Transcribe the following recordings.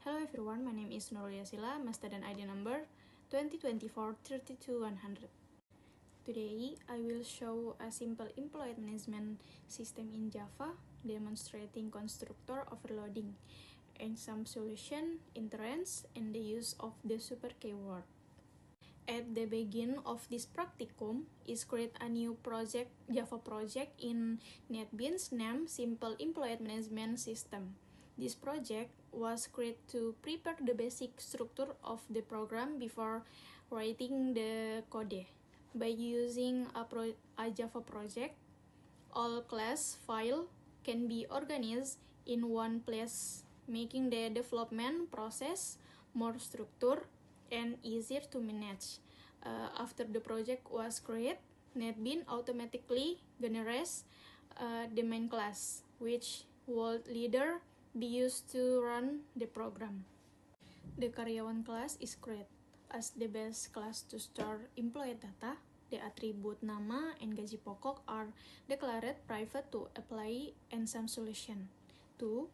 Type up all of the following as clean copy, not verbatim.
Hello everyone, my name is Nurul Yasila, my student ID number 2024-32100. Today, I will show a simple employee management system in Java, demonstrating constructor overloading, and some solution, interference, and the use of the super keyword. At the beginning of this practicum is create a new project, Java project in NetBeans named Simple Employee Management System. This project was created to prepare the basic structure of the program before writing the code. By using a Java project, all class file can be organized in one place, making the development process more structured and easier to manage. After the project was created, NetBeans automatically generates the main class, which will later be used to run the program. The karyawan class is created as the best class to store employee data. The attribute nama and gaji pokok are declared private to apply and some solution. 2.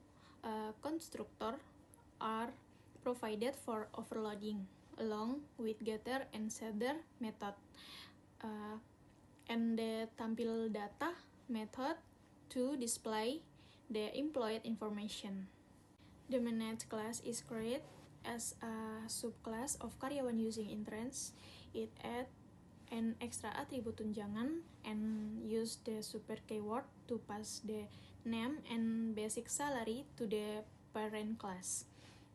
Constructor are provided for overloading along with getter and setter method, and the tampil data method to display the employee information. The manage class is created as a subclass of karyawan using interference. It adds an extra attribute tunjangan and use the super keyword to pass the name and basic salary to the parent class.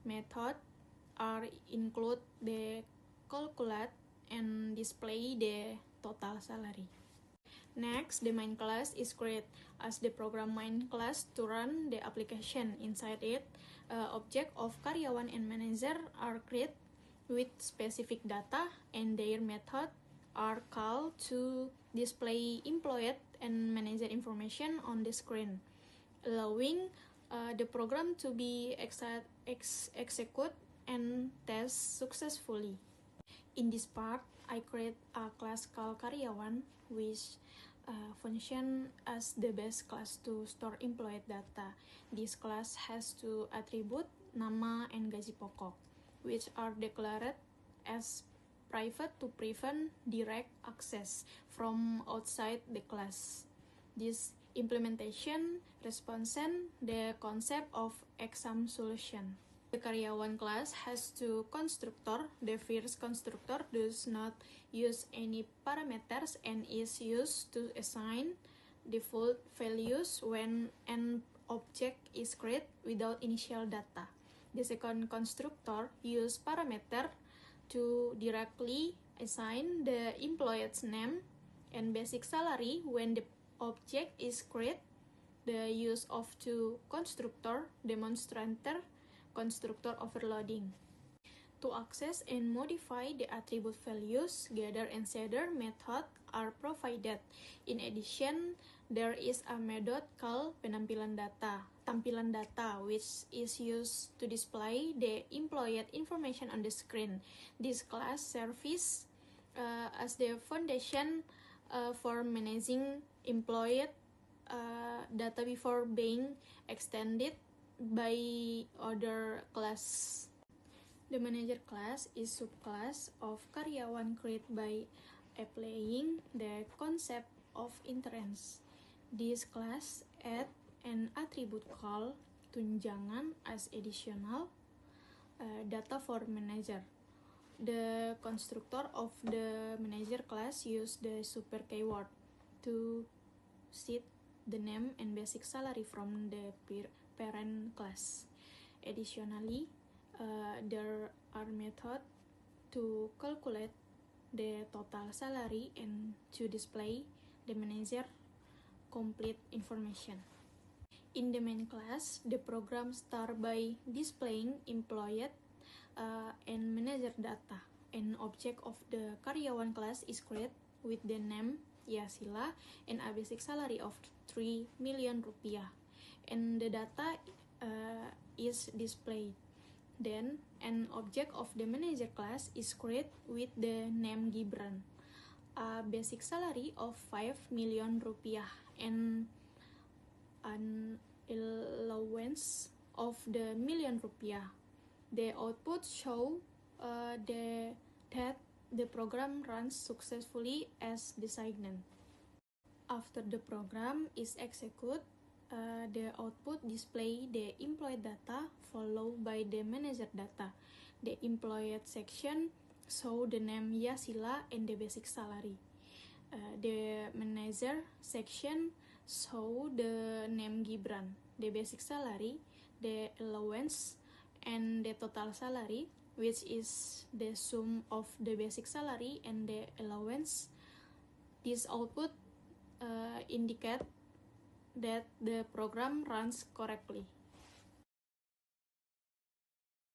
Method are include the calculate and display the total salary. Next, the main class is created as the program main class to run the application. Inside it, object of karyawan and manager are created with specific data, and their method are called to display employee and manager information on the screen, allowing the program to be execute and test successfully. In this part, I create a class called karyawan, which function as the best class to store employee data. This class has two attributes, nama and gaji pokok, which are declared as private to prevent direct access from outside the class. This implementation represents the concept of exam solution. The karyawan class has two constructors. The first constructor does not use any parameters and is used to assign default values when an object is created without initial data. The second constructor uses parameter to directly assign the employee's name and basic salary when the object is created. The use of two constructor demonstrator constructor overloading. To access and modify the attribute values, getter and setter method are provided. In addition, there is a method called penampilan data, tampilan data, which is used to display the employee information on the screen. This class serves as the foundation for managing employee data before being extended by other class. The manager class is subclass of karyawan created by applying the concept of interference. This class adds an attribute called tunjangan as additional data for manager. The constructor of the manager class use the super keyword to set the name and basic salary from the parent class. Additionally, there are methods to calculate the total salary and to display the manager complete information. In the main class, the program starts by displaying employee and manager data. An object of the karyawan class is created with the name Yasila and a basic salary of 3 million rupiah, and the data is displayed. Then, an object of the manager class is created with the name Gibran, a basic salary of 5 million rupiah, and an allowance of the million rupiah. The output show that the program runs successfully as designed. After the program is executed, the output display the employee data followed by the manager data. The employee section show the name Yasila and the basic salary. The manager section show the name Gibran, the basic salary, the allowance, and the total salary, which is the sum of the basic salary and the allowance. This output indicate that the program runs correctly.